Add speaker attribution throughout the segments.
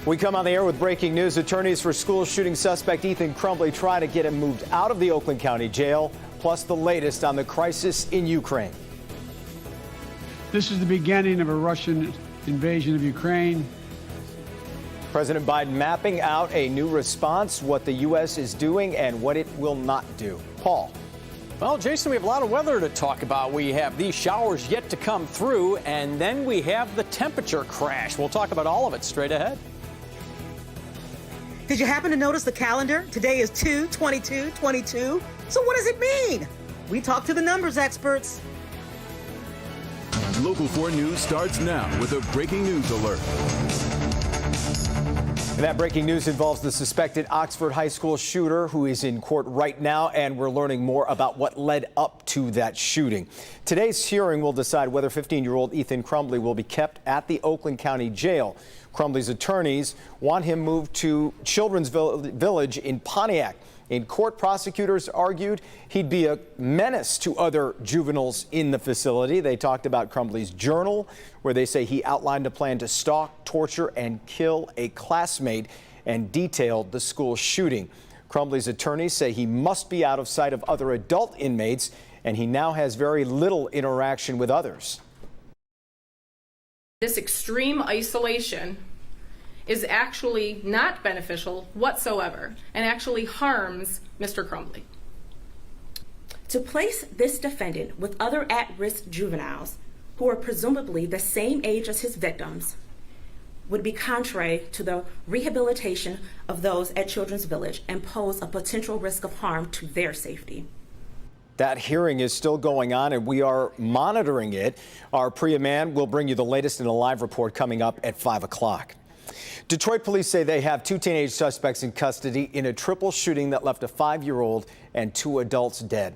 Speaker 1: We come on the air with breaking news. Attorneys for school shooting suspect Ethan Crumbly try to get him moved out of the Oakland County Jail, plus the latest on the crisis in Ukraine.
Speaker 2: This is the beginning of a Russian invasion of Ukraine.
Speaker 1: President Biden mapping out a new response, what the U.S. is doing and what it will not do. Paul.
Speaker 3: Well, Jason, we have a lot of weather to talk about. We have these showers yet to come through, and then we have the temperature crash. We'll talk about all of it straight ahead.
Speaker 4: Did you happen to notice the calendar? Today is 2/22/22. So what does it mean? We talk to the numbers experts.
Speaker 5: Local 4 News starts now with a breaking news alert.
Speaker 1: And that breaking news involves the suspected Oxford High School shooter who is in court right now, and we're learning more about what led up to that shooting. Today's hearing will decide whether 15-year-old Ethan Crumbly will be kept at the Oakland County Jail. Crumbly's attorneys want him moved to Children's Village in Pontiac. In court, prosecutors argued he'd be a menace to other juveniles in the facility. They talked about Crumbly's journal, where they say he outlined a plan to stalk, torture, and kill a classmate, and detailed the school shooting. Crumbly's attorneys say he must be out of sight of other adult inmates, and he now has very little interaction with others.
Speaker 6: This extreme isolation is actually not beneficial whatsoever and actually harms Mr. Crumbly.
Speaker 7: To place this defendant with other at-risk juveniles who are presumably the same age as his victims would be contrary to the rehabilitation of those at Children's Village and pose a potential risk of harm to their safety.
Speaker 1: That hearing is still going on, and we are monitoring it. Our Priya Mann will bring you the latest in a live report coming up at 5 o'clock. Detroit police say they have 2 teenage suspects in custody in a triple shooting that left a 5-year-old and 2 adults dead.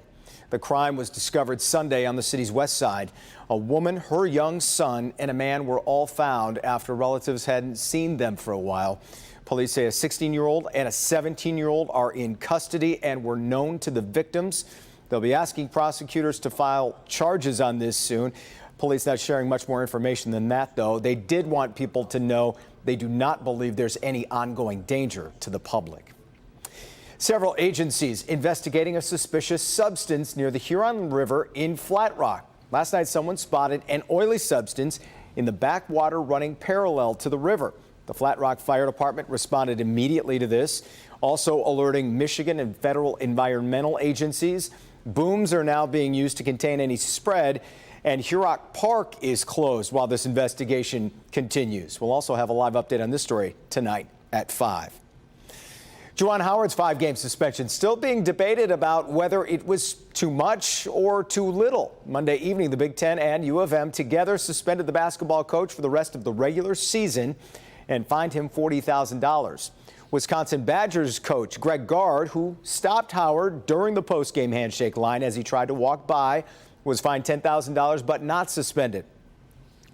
Speaker 1: The crime was discovered Sunday on the city's west side. A woman, her young son, and a man were all found after relatives hadn't seen them for a while. Police say a 16-year-old and a 17-year-old are in custody and were known to the victims. They'll be asking prosecutors to file charges on this soon. Police not sharing much more information than that, though. They did want people to know they do not believe there's any ongoing danger to the public. Several agencies investigating a suspicious substance near the Huron River in Flat Rock. Last night, someone spotted an oily substance in the backwater running parallel to the river. The Flat Rock Fire Department responded immediately to this, also alerting Michigan and federal environmental agencies. Booms are now being used to contain any spread, and Huron Park is closed while this investigation continues. We'll also have a live update on this story tonight at 5. Juwan Howard's 5-game suspension still being debated about whether it was too much or too little. Monday evening, the Big Ten and U of M together suspended the basketball coach for the rest of the regular season and fined him $40,000. Wisconsin Badgers coach Greg Gard, who stopped Howard during the postgame handshake line as he tried to walk by, was fined $10,000 but not suspended.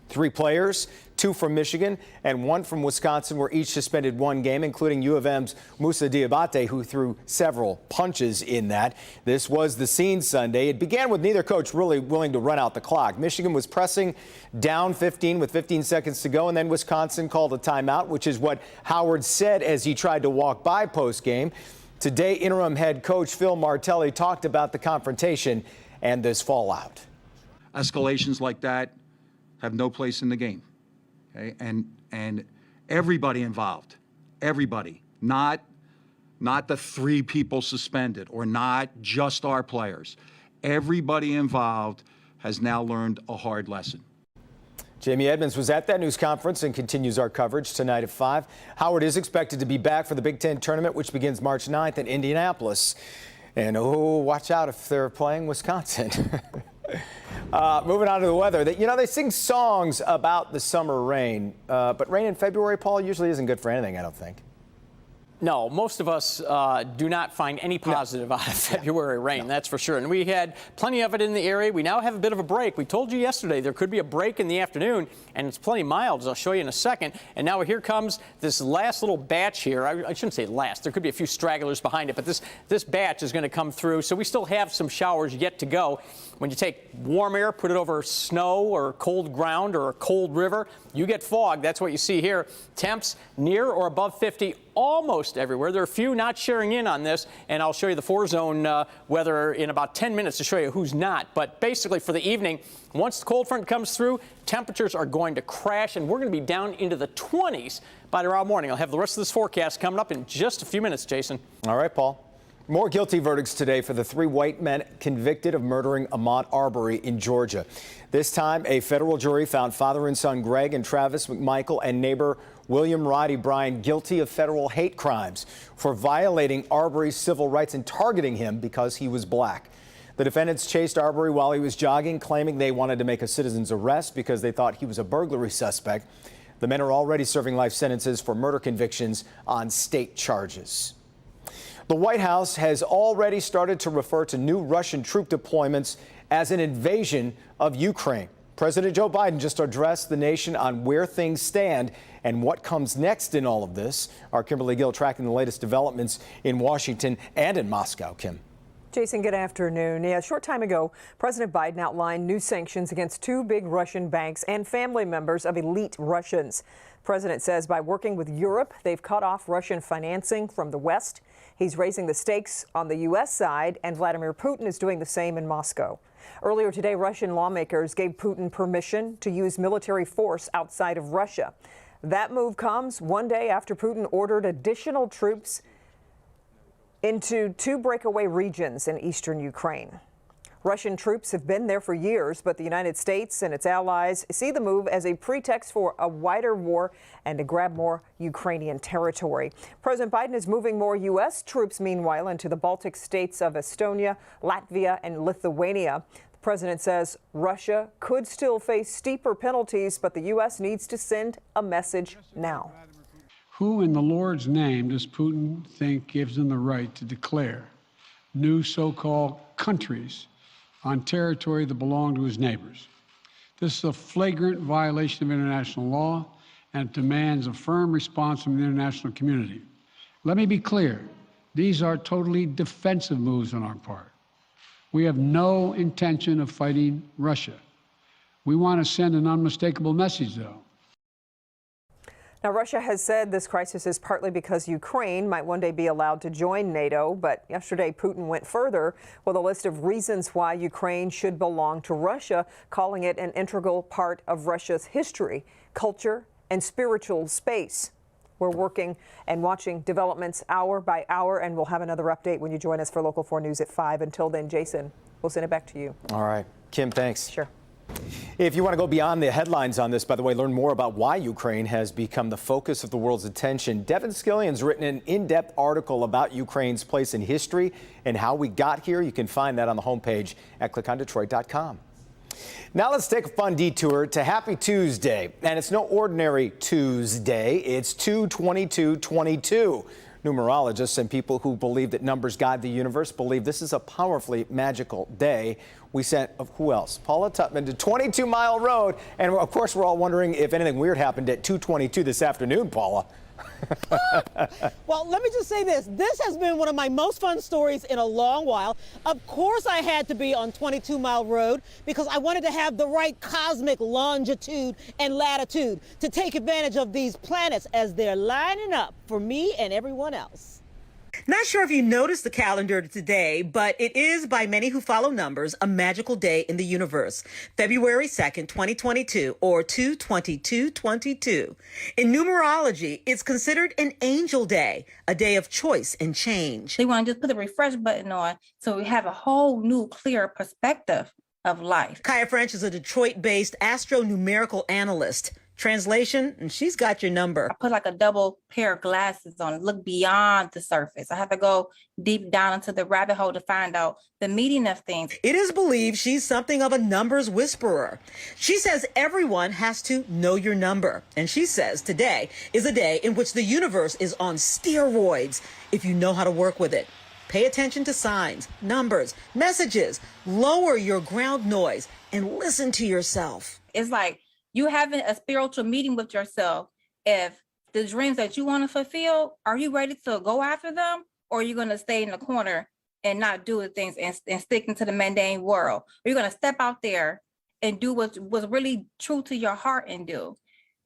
Speaker 1: 3 players, 2 from Michigan and 1 from Wisconsin, were each suspended 1 game, including U of M's Moussa Diabate, who threw several punches in that. This was the scene Sunday. It began with neither coach really willing to run out the clock. Michigan was pressing down 15 with 15 seconds to go, and then Wisconsin called a timeout, which is what Howard said as he tried to walk by postgame. Today, interim head coach Phil Martelli talked about the confrontation and this fallout.
Speaker 8: Escalations like that have no place in the game. Okay? And everybody involved, everybody, not the 3 people suspended or not just our players. Everybody involved has now learned a hard lesson.
Speaker 1: Jamie Edmonds was at that news conference and continues our coverage tonight at 5. Howard is expected to be back for the Big Ten tournament, which begins March 9th in Indianapolis. And oh, watch out if they're playing Wisconsin. Moving on to the weather. They sing songs about the summer rain, but rain in February, Paul, usually isn't good for anything, I don't think.
Speaker 3: No, most of us do not find any positive out of February rain, that's for sure. And we had plenty of it in the area. We now have a bit of a break. We told you yesterday there could be a break in the afternoon, and it's plenty mild, as I'll show you in a second. And now here comes this last little batch here. I shouldn't say last. There could be a few stragglers behind it, but this batch is going to come through. So we still have some showers yet to go. When you take warm air, put it over snow or cold ground or a cold river, you get fog. That's what you see here. Temps near or above 50 almost everywhere. There are a few not sharing in on this, and I'll show you the 4-zone weather in about 10 minutes to show you who's not. But basically for the evening, once the cold front comes through, temperatures are going to crash, and we're going to be down into the 20s by tomorrow morning. I'll have the rest of this forecast coming up in just a few minutes, Jason.
Speaker 1: All right, Paul. More guilty verdicts today for the 3 white men convicted of murdering Ahmaud Arbery in Georgia. This time, a federal jury found father and son Greg and Travis McMichael and neighbor William Roddy Bryan guilty of federal hate crimes for violating Arbery's civil rights and targeting him because he was black. The defendants chased Arbery while he was jogging, claiming they wanted to make a citizen's arrest because they thought he was a burglary suspect. The men are already serving life sentences for murder convictions on state charges. The White House has already started to refer to new Russian troop deployments as an invasion of Ukraine. President Joe Biden just addressed the nation on where things stand and what comes next in all of this. Our Kimberly Gill tracking the latest developments in Washington and in Moscow. Kim.
Speaker 9: Jason, good afternoon. A short time ago, President Biden outlined new sanctions against 2 big Russian banks and family members of elite Russians. The president says by working with Europe, they've cut off Russian financing from the West. He's raising the stakes on the U.S. side, and Vladimir Putin is doing the same in Moscow. Earlier today, Russian lawmakers gave Putin permission to use military force outside of Russia. That move comes one day after Putin ordered additional troops into 2 breakaway regions in eastern Ukraine. Russian troops have been there for years, but the United States and its allies see the move as a pretext for a wider war and to grab more Ukrainian territory. President Biden is moving more U.S. troops, meanwhile, into the Baltic states of Estonia, Latvia, and Lithuania. The president says Russia could still face steeper penalties, but the U.S. needs to send a message now.
Speaker 2: Who in the Lord's name does Putin think gives him the right to declare new so-called countries on territory that belong to his neighbors? This is a flagrant violation of international law and it demands a firm response from the international community. Let me be clear, these are totally defensive moves on our part. We have no intention of fighting Russia. We want to send an unmistakable message, though.
Speaker 9: Now, Russia has said this crisis is partly because Ukraine might one day be allowed to join NATO. But yesterday, Putin went further with a list of reasons why Ukraine should belong to Russia, calling it an integral part of Russia's history, culture, and spiritual space. We're working and watching developments hour by hour, and we'll have another update when you join us for Local 4 News at 5. Until then, Jason, we'll send it back to you.
Speaker 1: All right. Kim, thanks.
Speaker 9: Sure.
Speaker 1: If you want to go beyond the headlines on this, by the way, learn more about why Ukraine has become the focus of the world's attention. Devin Skillion's written an in-depth article about Ukraine's place in history and how we got here. You can find that on the homepage at clickondetroit.com. Now let's take a fun detour to Happy Tuesday. And it's no ordinary Tuesday. It's 2/22/22. Numerologists and people who believe that numbers guide the universe believe this is a powerfully magical day. We sent, who else? Paula Tutman to 22 Mile Road. And of course, we're all wondering if anything weird happened at 2:22 this afternoon, Paula.
Speaker 10: Well, let me just say this. This has been one of my most fun stories in a long while. Of course, I had to be on 22 Mile Road because I wanted to have the right cosmic longitude and latitude to take advantage of these planets as they're lining up for me and everyone else.
Speaker 4: Not sure if you noticed the calendar today, but it is, by many who follow numbers, a magical day in the universe. February 2nd, 2022, or 2/22/22. In numerology, it's considered an angel day, a day of choice and change.
Speaker 11: They want to just put the refresh button on so we have a whole new, clear perspective of life.
Speaker 4: Kaya French is a Detroit-based astronumerical analyst. Translation, and she's got your number.
Speaker 11: I put like a double pair of glasses on, look beyond the surface. I have to go deep down into the rabbit hole to find out the meaning of things.
Speaker 4: It is believed she's something of a numbers whisperer. She says everyone has to know your number. And she says today is a day in which the universe is on steroids if you know how to work with it. Pay attention to signs, numbers, messages, lower your ground noise, and listen to yourself.
Speaker 11: It's like you having a spiritual meeting with yourself. If the dreams that you want to fulfill, are you ready to go after them? Or are you going to stay in the corner and not do the things and stick into the mundane world? Are you going to step out there and do what's really true to your heart and do?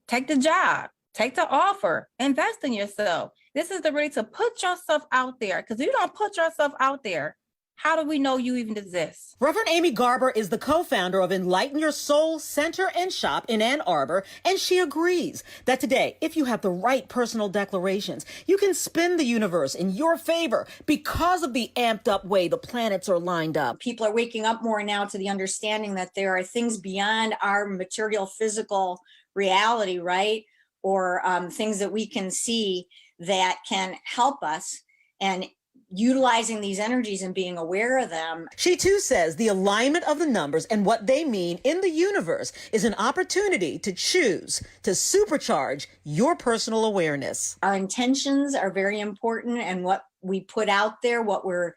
Speaker 11: Take the job, take the offer, invest in yourself. This is the ready to put yourself out there, because if you don't put yourself out there, how do we know you even exist?
Speaker 4: Reverend Amy Garber is the co-founder of Enlighten Your Soul Center and Shop in Ann Arbor, and she agrees that today, if you have the right personal declarations, you can spin the universe in your favor because of the amped up way the planets are lined up.
Speaker 12: People are waking up more now to the understanding that there are things beyond our material, physical reality, right? Or things that we can see that can help us, and utilizing these energies and being aware of them.
Speaker 4: She too says the alignment of the numbers and what they mean in the universe is an opportunity to choose to supercharge your personal awareness.
Speaker 12: Our intentions are very important, and what we put out there, what we're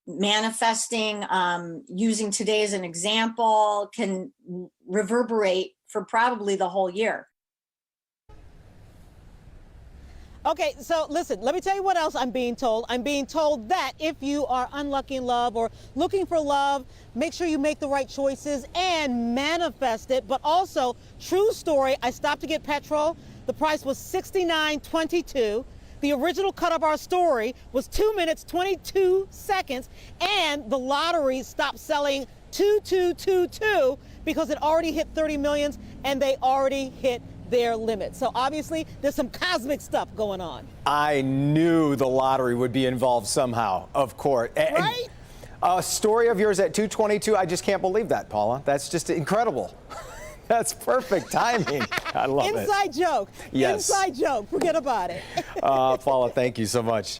Speaker 12: manifesting, using today as an example, can reverberate for probably the whole year.
Speaker 10: Okay, so listen, let me tell you what else I'm being told. I'm being told that if you are unlucky in love or looking for love, make sure you make the right choices and manifest it. But also, true story, I stopped to get petrol. The price was $69.22. The original cut of our story was 2 minutes, 22 seconds, and the lottery stopped selling 2222 because it already hit 30 millions and they already hit their limit. So obviously there's some cosmic stuff going on.
Speaker 1: I knew the lottery would be involved somehow, of course.
Speaker 10: Right?
Speaker 1: A story of yours at 2:22, I just can't believe that, Paula. That's just incredible. That's perfect timing. I love it.
Speaker 10: Inside joke.
Speaker 1: Yes.
Speaker 10: Inside joke. Forget about it.
Speaker 1: Paula, thank you so much.